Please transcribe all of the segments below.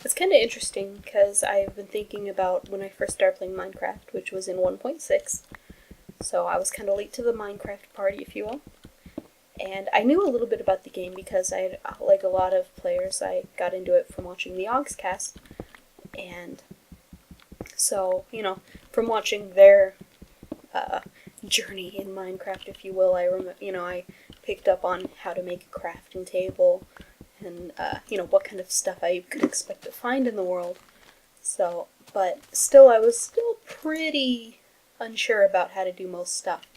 It's kind of interesting because I've been thinking about when I first started playing Minecraft, which was in 1.6, so I was kind of late to the Minecraft party, if you will. And I knew a little bit about the game because I, like a lot of players, I got into it from watching the Ogscast, and so, from watching their journey in Minecraft, if you will, I picked up on how to make a crafting table, and what kind of stuff I could expect to find in the world. So, but still, I was still pretty unsure about how to do most stuff.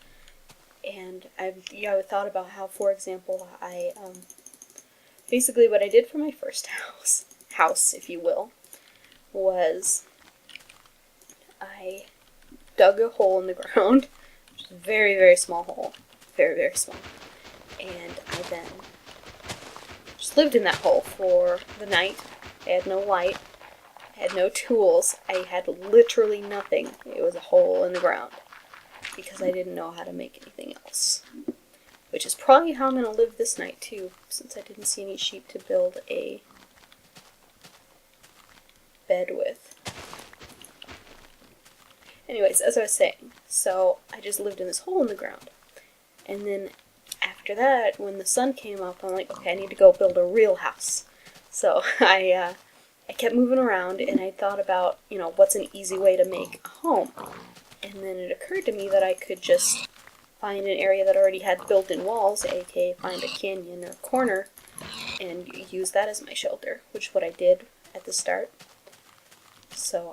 And I thought about how, for example, basically what I did for my first house, if you will, was I dug a hole in the ground, which is a very, very small hole, very, very small, and I then just lived in that hole for the night. I had no light, I had no tools, I had literally nothing. It was a hole in the ground, because I didn't know how to make anything else. Which is probably how I'm going to live this night too, since I didn't see any sheep to build a bed with. Anyways, as I was saying, so I just lived in this hole in the ground. And then after that, when the sun came up, I'm like, okay, I need to go build a real house. So I kept moving around, and I thought about, what's an easy way to make a home. And then it occurred to me that I could just find an area that already had built-in walls, aka find a canyon or a corner, and use that as my shelter, which is what I did at the start. So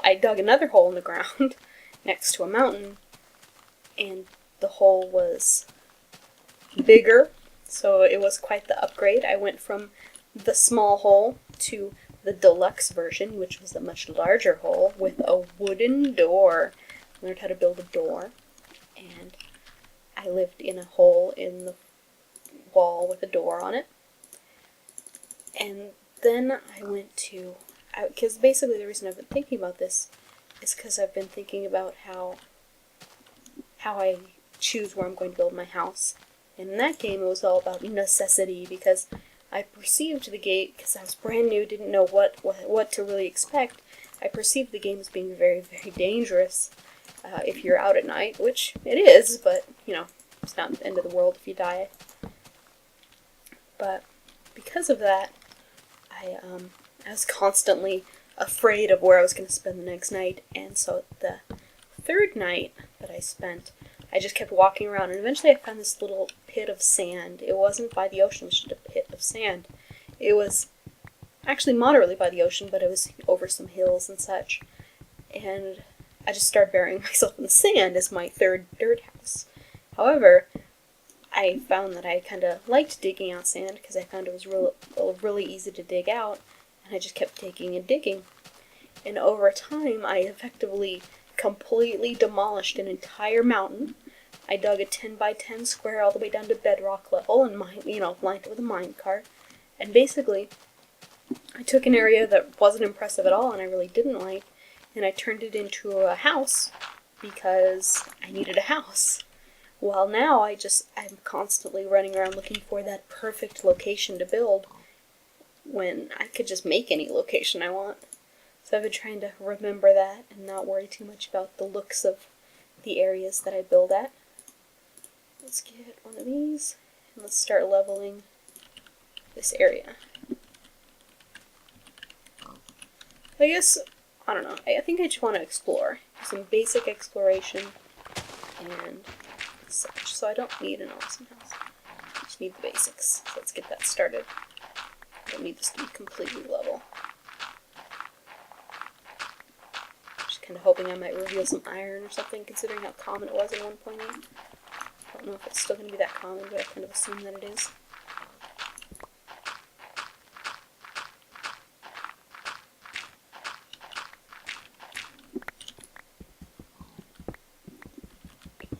I dug another hole in the ground next to a mountain, and the hole was bigger, so it was quite the upgrade. I went from the small hole to the deluxe version, which was a much larger hole with a wooden door. I learned how to build a door, and I lived in a hole in the wall with a door on it. And then I went to, because basically the reason I've been thinking about this is because I've been thinking about how I choose where I'm going to build my house. And in that game it was all about necessity, because I perceived the game, because I was brand new, didn't know what to really expect. I perceived the game as being very, very dangerous if you're out at night, which it is, but, it's not the end of the world if you die. But because of that, I was constantly afraid of where I was going to spend the next night, and so the third night that I spent, I just kept walking around, and eventually I found this little pit of sand. It wasn't by the ocean, it was just a pit of sand. It was actually moderately by the ocean, but it was over some hills and such. And I just started burying myself in the sand as my third dirt house. However, I found that I kind of liked digging out sand, because I found it was really easy to dig out, and I just kept digging and digging. And over time, I effectively completely demolished an entire mountain. I dug a 10 by 10 square all the way down to bedrock level and lined it with a mine cart. And basically, I took an area that wasn't impressive at all and I really didn't like, and I turned it into a house because I needed a house. Well, now I'm constantly running around looking for that perfect location to build when I could just make any location I want. So I've been trying to remember that and not worry too much about the looks of the areas that I build at. Let's get one of these, and let's start leveling this area. I guess, I don't know, I think I just want to explore. Some basic exploration and such. So I don't need an awesome house. I just need the basics. So let's get that started. I don't need this to be completely level. Kind of hoping I might reveal some iron or something, considering how common it was in 1.8. I don't know if it's still going to be that common, but I kind of assume that it is.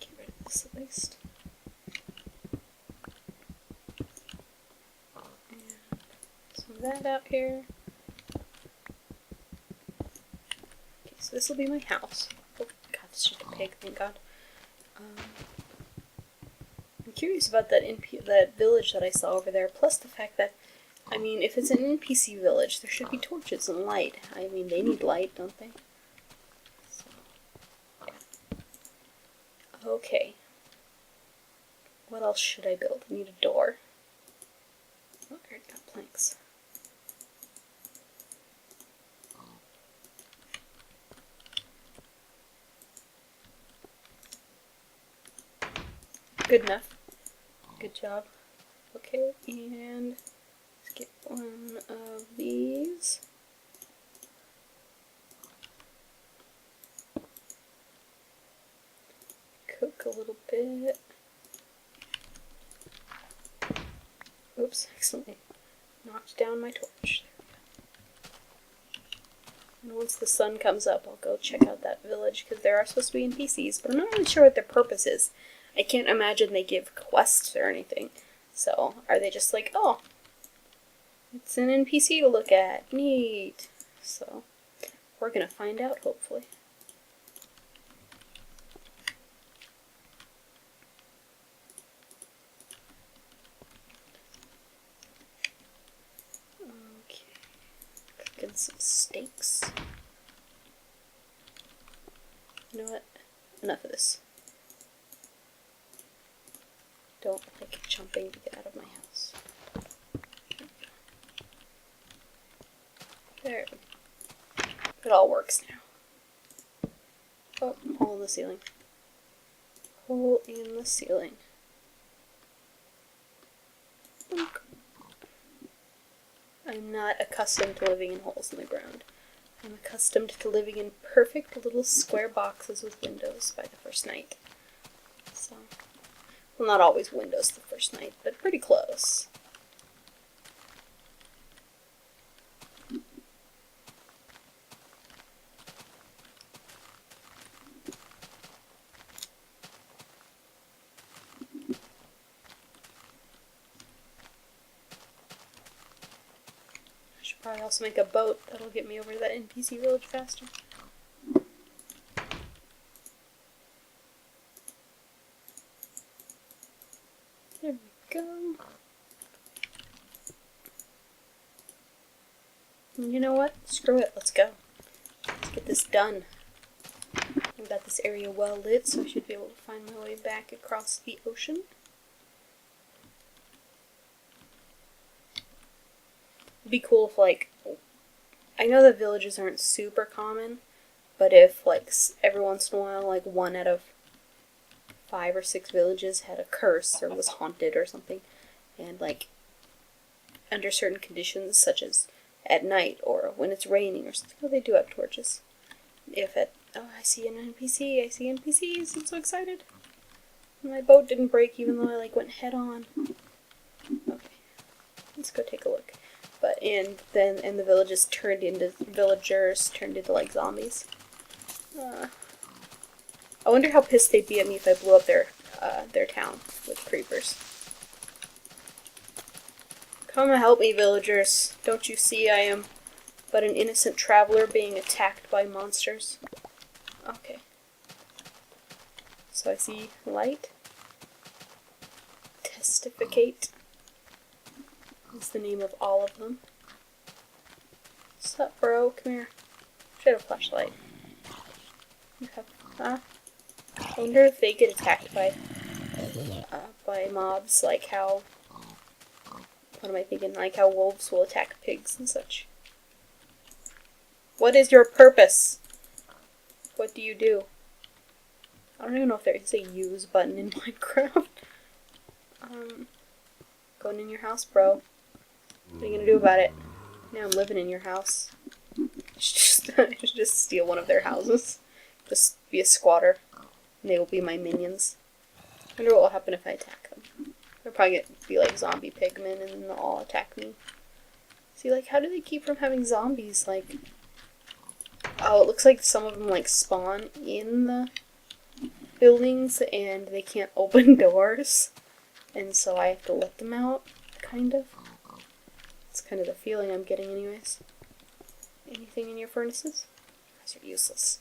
Get rid of this at least. And some of that out here. So this will be my house. Oh god, it's just a pig, thank god. curious about that village that I saw over there, plus the fact that, I mean, if it's an NPC village, there should be torches and light. I mean, they need light, don't they? So, yeah. Okay. What else should I build? I need a door. Oh, I already got planks. Good enough. Good job. Okay, and let's get one of these. Cook a little bit. Oops, accidentally knocked down my torch. And once the sun comes up, I'll go check out that village, because there are supposed to be NPCs, but I'm not really sure what their purpose is. I can't imagine they give quests or anything. So, are they just like, oh, it's an NPC to look at. Neat. So, we're gonna find out, hopefully. Okay. Cooking some steaks. You know what? Enough of this. Don't like jumping to get out of my house. There. It all works now. Oh, hole in the ceiling. Hole in the ceiling. Boink. I'm not accustomed to living in holes in the ground. I'm accustomed to living in perfect little square boxes with windows by the first night. So, well, not always windows the first night, but pretty close. I should probably also make a boat. That'll get me over to that NPC village faster. There we go. And you know what? Screw it. Let's go. Let's get this done. I've got this area well lit, so I should be able to find my way back across the ocean. It'd be cool if, like, I know that villages aren't super common, but if, like, every once in a while, like, 1 out of 5 or 6 villages had a curse or was haunted or something, and, like, under certain conditions, such as at night or when it's raining or something, well, they do have torches. If it, oh, I see an NPC, I see NPCs, I'm so excited. My boat didn't break even though I, like, went head on. Okay, let's go take a look. But, and the villagers turned into, like, zombies. I wonder how pissed they'd be at me if I blew up their town with creepers. Come help me, villagers. Don't you see I am but an innocent traveler being attacked by monsters? Okay. So I see light. Testificate is the name of all of them. Sup, bro? Come here. Should have a flashlight. You have, I wonder if they get attacked by mobs, like how, what am I thinking, like how wolves will attack pigs and such. What is your purpose? What do you do? I don't even know if there is a use button in Minecraft. Going in your house, bro. What are you gonna do about it? Now I'm living in your house. I should just steal one of their houses. Just be a squatter. And they will be my minions. I wonder what will happen if I attack them. They'll probably be like zombie pigmen and then they'll all attack me. See, like, how do they keep from having zombies? Like, oh, it looks like some of them, like, spawn in the buildings and they can't open doors. And so I have to let them out, kind of. That's kind of the feeling I'm getting anyways. Anything in your furnaces? You guys are useless.